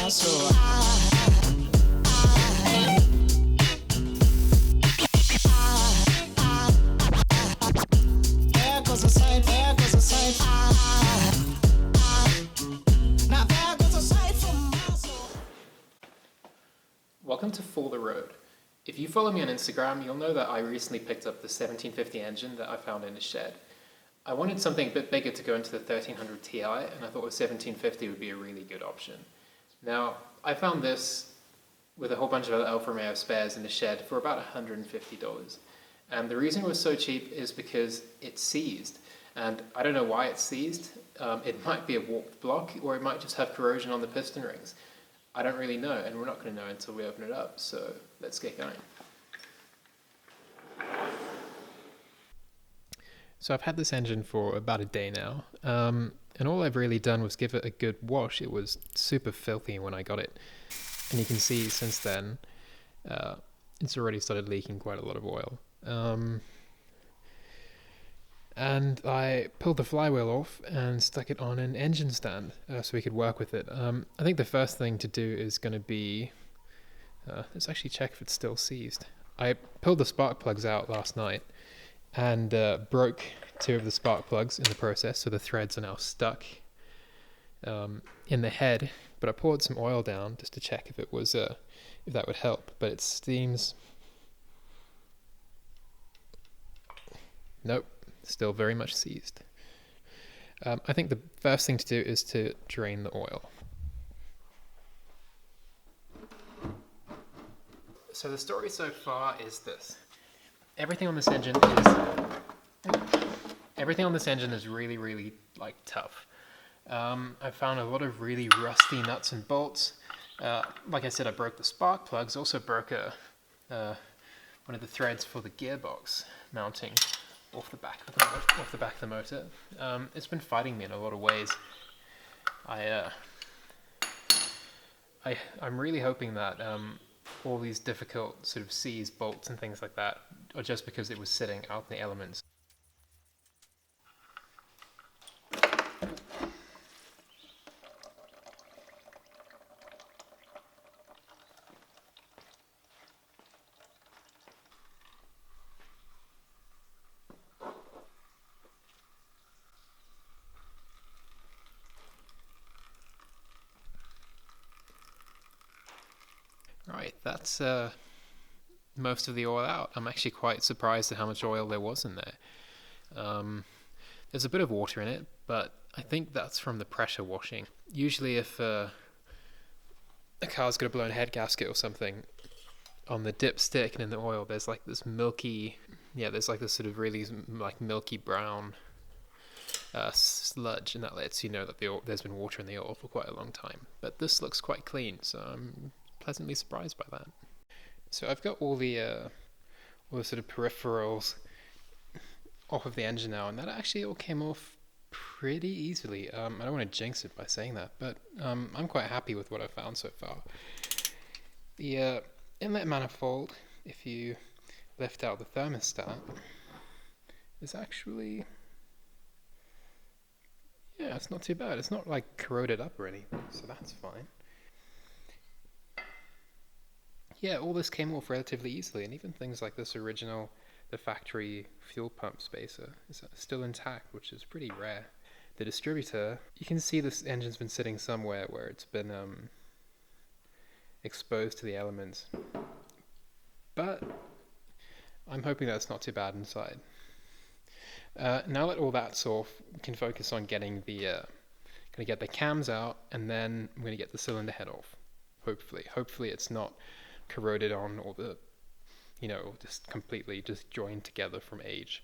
muscle. There goes a sight, there goes a sight. Now there goes a sight for muscle. Welcome to For the Road. If you follow me on Instagram, you'll know that I recently picked up the 1750 engine that I found in a shed. I wanted something a bit bigger to go into the 1300 Ti, and I thought a 1750 would be a really good option. Now, I found this with a whole bunch of other Alfa Romeo spares in the shed for about $150. And the reason it was so cheap is because it's seized. And I don't know why it's seized. It might be a warped block, or it might just have corrosion on the piston rings. I don't really know, and we're not going to know until we open it up, so let's get going. So I've had this engine for about a day now, and all I've really done was give it a good wash. It was super filthy when I got it, and you can see since then it's already started leaking quite a lot of oil. And I pulled the flywheel off and stuck it on an engine stand so we could work with it. I think the first thing to do is going to be, let's actually check if it's still seized. I pulled the spark plugs out last night and broke two of the spark plugs in the process, so the threads are now stuck in the head. But I poured some oil down just to check if it was if that would help. But it seems, nope. Still very much seized. I think the first thing to do is to drain the oil. So the story so far is this. Everything on this engine is really, really tough. I found a lot of really rusty nuts and bolts. Like I said, I broke the spark plugs. Also broke one of the threads for the gearbox mounting off the back of the motor. It's been fighting me in a lot of ways. I'm really hoping that all these difficult sort of seized bolts and things like that are just because it was sitting out in the elements. Right, that's most of the oil out. I'm actually quite surprised at how much oil there was in there. There's a bit of water in it, but I think that's from the pressure washing. Usually if a car's got a blown head gasket or something, on the dipstick and in the oil there's like this milky, there's like this sort of really milky brown sludge, and that lets you know that there's been water in the oil for quite a long time. But this looks quite clean, so I'm pleasantly surprised by that. So I've got all the sort of peripherals off of the engine now, and that actually all came off pretty easily. I don't want to jinx it by saying that, but I'm quite happy with what I've found so far. The inlet manifold, if you lift out the thermostat, is actually, it's not too bad. It's not corroded up or anything, so that's fine. Yeah, all this came off relatively easily, and even things like the factory fuel pump spacer is still intact, which is pretty rare. The distributor, you can see this engine's been sitting somewhere where it's been exposed to the elements, but I'm hoping that's not too bad inside. Now that all that's off, we can focus on getting gonna get the cams out, and then I'm gonna get the cylinder head off. Hopefully it's not corroded on, or just completely joined together from age,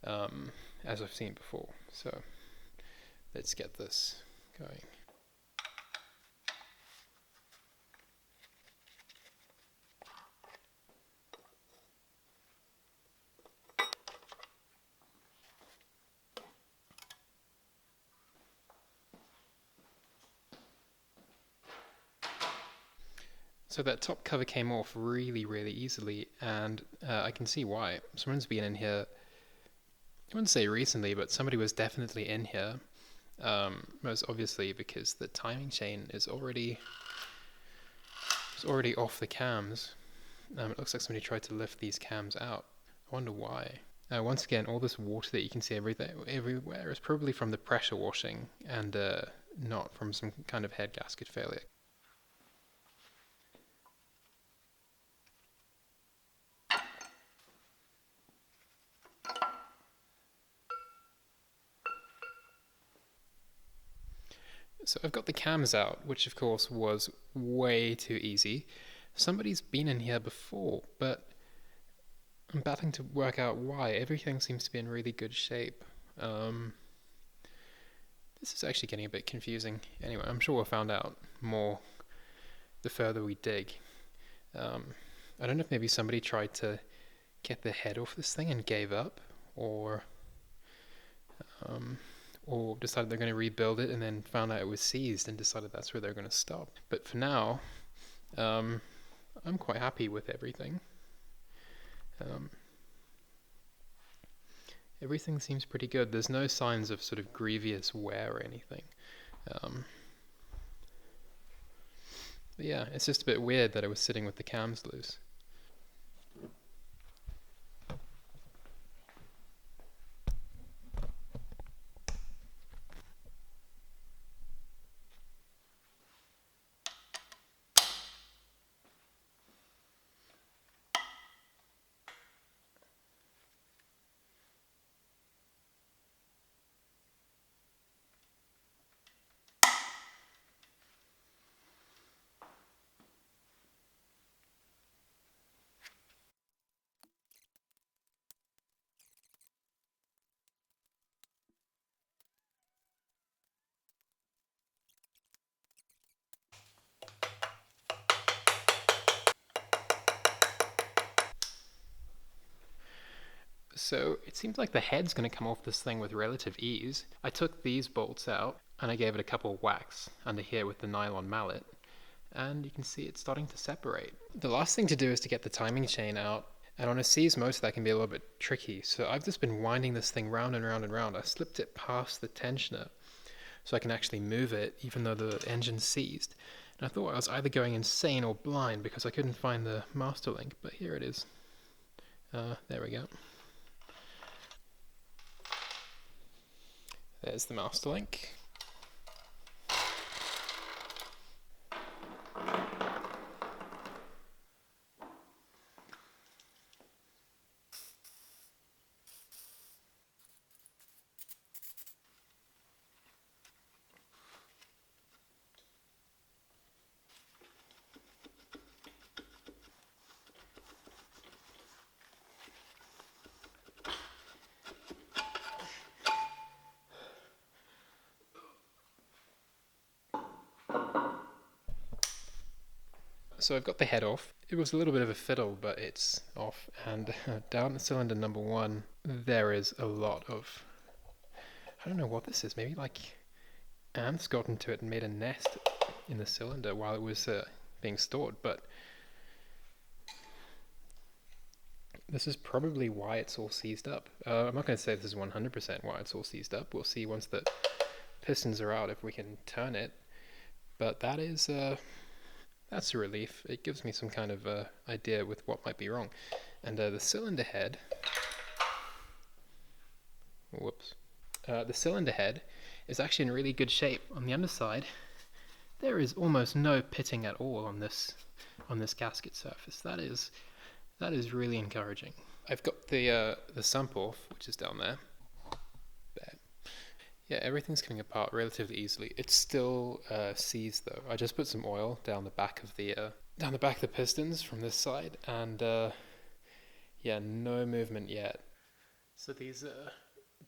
as I've seen before. So let's get this going. So that top cover came off really, really easily, and I can see why. Someone's been in here, I wouldn't say recently, but somebody was definitely in here Most obviously because the timing chain is already off the cams. It looks like somebody tried to lift these cams out. I wonder why. Once again, all this water that you can see everywhere is probably from the pressure washing and not from some kind of head gasket failure. So I've got the cams out, which of course was way too easy. Somebody's been in here before, but I'm battling to work out why. Everything seems to be in really good shape. This is actually getting a bit confusing. Anyway, I'm sure we'll find out more the further we dig. I don't know if maybe somebody tried to get the head off this thing and gave up, or decided they're going to rebuild it and then found out it was seized and decided that's where they're going to stop. But for now, I'm quite happy with everything. Everything seems pretty good. There's no signs of sort of grievous wear or anything. But yeah, it's just a bit weird that it was sitting with the cams loose. So it seems like the head's going to come off this thing with relative ease. I took these bolts out and I gave it a couple of whacks under here with the nylon mallet, and you can see it's starting to separate. The last thing to do is to get the timing chain out, and on a seized motor that can be a little bit tricky, so I've just been winding this thing round and round and round. I slipped it past the tensioner so I can actually move it even though the engine's seized. And I thought I was either going insane or blind because I couldn't find the master link, but here it is. There we go. There's the master link. So I've got the head off. It was a little bit of a fiddle, but it's off. And down cylinder number 1, there is a lot of, I don't know what this is, maybe like ants got into it and made a nest in the cylinder while it was being stored. But this is probably why it's all seized up. I'm not going to say this is 100% why it's all seized up. We'll see once the pistons are out if we can turn it. But that is... that's a relief. It gives me some kind of idea with what might be wrong. And the cylinder head... Whoops. The cylinder head is actually in really good shape. On the underside, there is almost no pitting at all on this gasket surface. That is really encouraging. I've got the sump off, which is down there. Yeah, everything's coming apart relatively easily. It's still seized though. I just put some oil down the back of the pistons from this side, and yeah, no movement yet. So these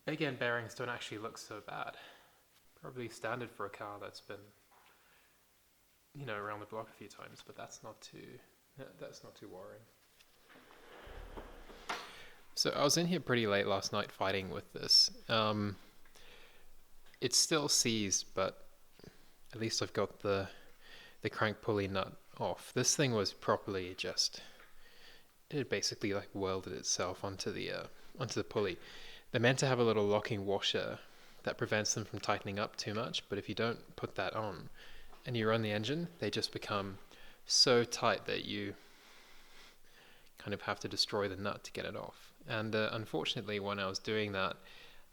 big end bearings don't actually look so bad. Probably standard for a car that's been, around the block a few times, but that's not too worrying. So I was in here pretty late last night fighting with this. It's still seized, but at least I've got the crank pulley nut off. This thing was properly it basically like welded itself onto the pulley. They're meant to have a little locking washer that prevents them from tightening up too much, but if you don't put that on and you run the engine, they just become so tight that you kind of have to destroy the nut to get it off. And unfortunately, when I was doing that,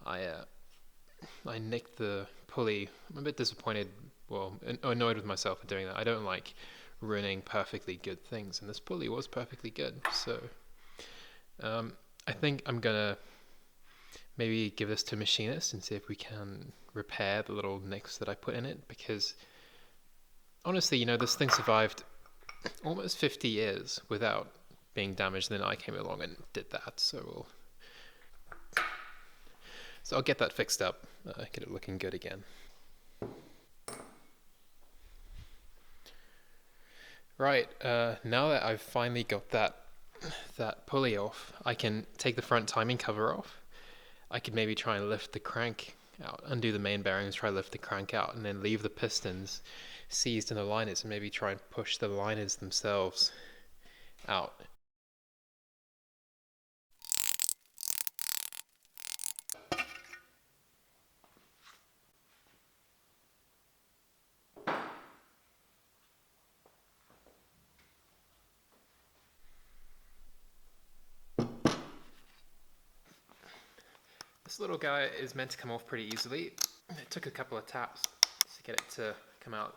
I nicked the pulley. I'm a bit disappointed, well, annoyed with myself for doing that. I don't like ruining perfectly good things, and this pulley was perfectly good. So I think I'm gonna maybe give this to a machinist and see if we can repair the little nicks that I put in it, because honestly, you know, this thing survived almost 50 years without being damaged, and then I came along and did that. So I'll get that fixed up, get it looking good again. Right, now that I've finally got that pulley off, I can take the front timing cover off. I could maybe try and lift the crank out, undo the main bearings, try to lift the crank out, and then leave the pistons seized in the liners and maybe try and push the liners themselves out. This little guy is meant to come off pretty easily. It took a couple of taps to get it to come out.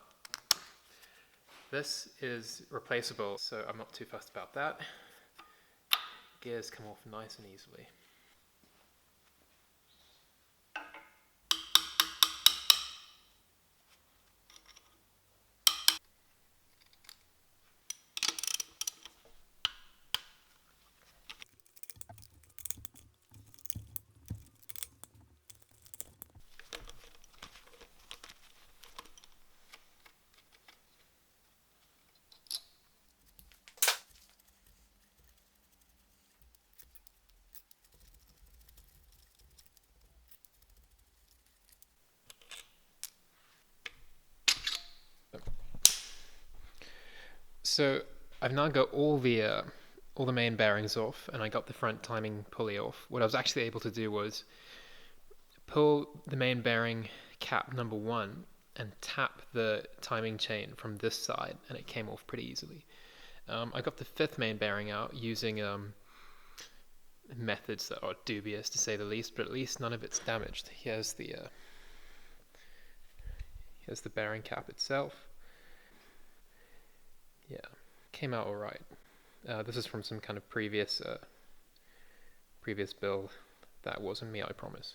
This is replaceable, so I'm not too fussed about that. Gears come off nice and easily. So I've now got all the main bearings off, and I got the front timing pulley off. What I was actually able to do was pull the main bearing cap number 1 and tap the timing chain from this side, and it came off pretty easily. I got the 5th main bearing out using methods that are dubious, to say the least, but at least none of it's damaged. Here's the bearing cap itself. Yeah, came out all right. This is from some kind of previous build. That wasn't me, I promise.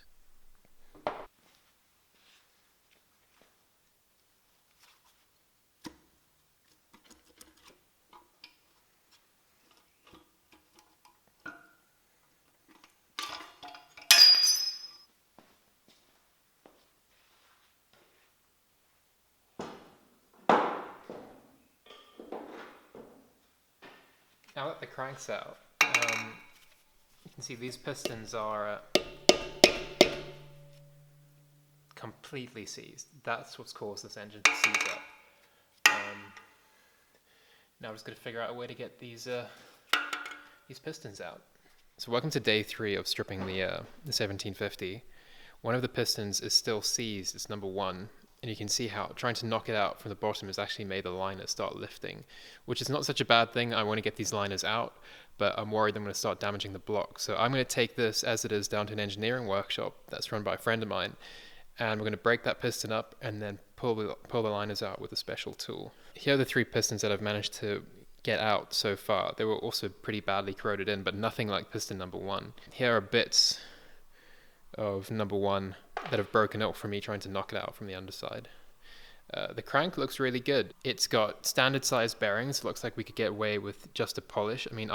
Now that the crank's out, you can see these pistons are completely seized. That's what's caused this engine to seize up. Now we're just going to figure out a way to get these pistons out. So welcome to day 3 of stripping the 1750. One of the pistons is still seized, it's number 1. And you can see how trying to knock it out from the bottom has actually made the liner start lifting, which is not such a bad thing. I want to get these liners out, but I'm worried I'm going to start damaging the block. So I'm going to take this as it is down to an engineering workshop that's run by a friend of mine, and we're going to break that piston up and then pull the liners out with a special tool. Here are the 3 pistons that I've managed to get out so far. They were also pretty badly corroded in, but nothing like piston number 1. Here are bits of number 1 that have broken out from me trying to knock it out from the underside. The crank looks really good. It's got standard size bearings. It looks like we could get away with just a polish. I mean,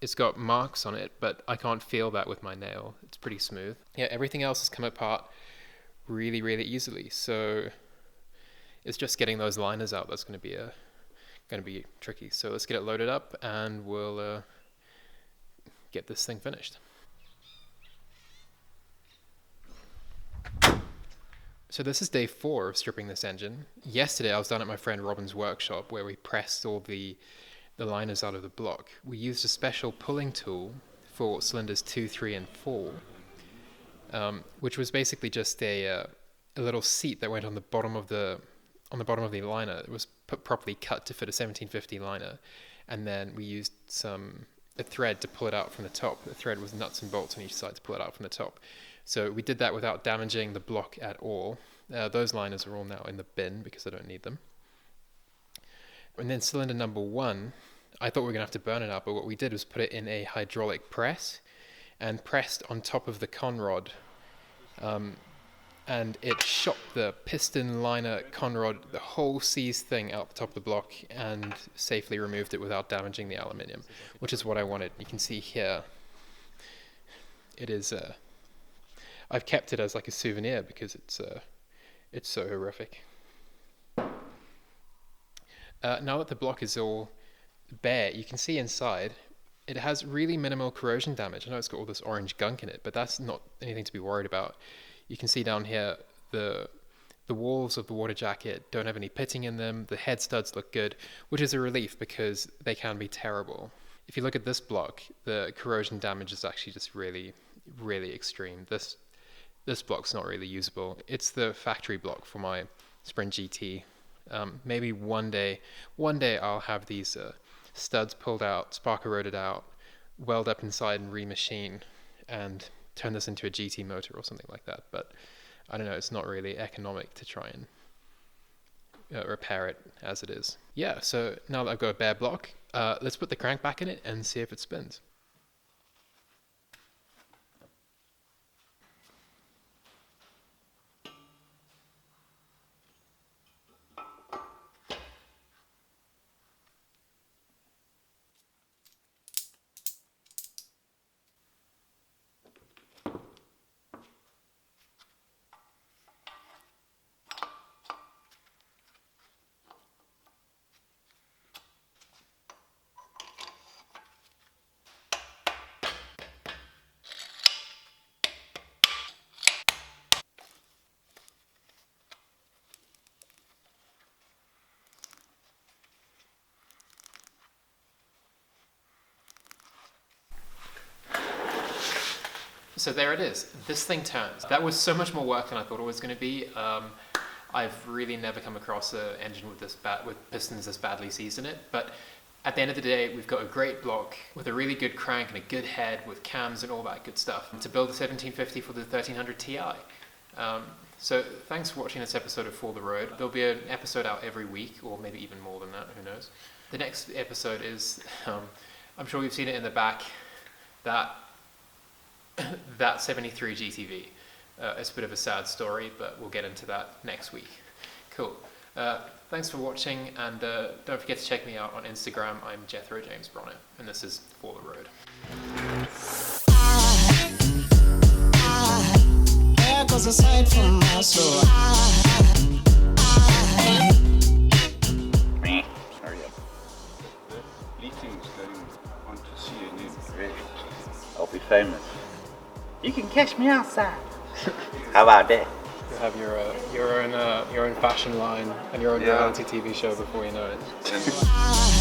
it's got marks on it, but I can't feel that with my nail. It's pretty smooth. Yeah, everything else has come apart really, really easily. So it's just getting those liners out that's going to be tricky. So let's get it loaded up and we'll get this thing finished. So this is day 4 of stripping this engine. Yesterday I was down at my friend Robin's workshop where we pressed all the liners out of the block. We used a special pulling tool for cylinders 2, 3 and 4 which was basically just a little seat that went on the bottom of the liner. It was properly cut to fit a 1750 liner, and then we used a thread to pull it out from the top. The thread with nuts and bolts on each side to pull it out from the top. So we did that without damaging the block at all. Those liners are all now in the bin because I don't need them. And then cylinder number 1, I thought we were going to have to burn it out, but what we did was put it in a hydraulic press and pressed on top of the conrod. And it shot the piston liner conrod, the whole seized thing out the top of the block, and safely removed it without damaging the aluminium, which is what I wanted. You can see here, it is, I've kept it as like a souvenir because it's so horrific. Now that the block is all bare, you can see inside, it has really minimal corrosion damage. I know it's got all this orange gunk in it, but that's not anything to be worried about. You can see down here, the walls of the water jacket don't have any pitting in them. The head studs look good, which is a relief because they can be terrible. If you look at this block, the corrosion damage is actually just really, really extreme. This block's not really usable. It's the factory block for my Sprint GT. Maybe one day I'll have these studs pulled out, spark eroded out, weld up inside and remachine, and turn this into a GT motor or something like that. But I don't know, it's not really economic to try and repair it as it is. Yeah, so now that I've got a bare block, let's put the crank back in it and see if it spins. So there it is. This thing turns. That was so much more work than I thought it was going to be. I've really never come across an engine with pistons this badly seized in it. But at the end of the day, we've got a great block with a really good crank and a good head with cams and all that good stuff to build a 1750 for the 1300 Ti. So thanks for watching this episode of For the Road. There'll be an episode out every week, or maybe even more than that, who knows. The next episode is, I'm sure you've seen it in the back, that 73 GTV. It's a bit of a sad story, but we'll get into that next week. Cool. Thanks for watching, and don't forget to check me out on Instagram. I'm Jethro James Bronner, and this is For the Road. There goes a sight from my soul. Hurry up. The meeting's going on to CNN. Really? I'll be famous. You can catch me outside. How about that? You'll have your own fashion line and your own reality TV show before you know it.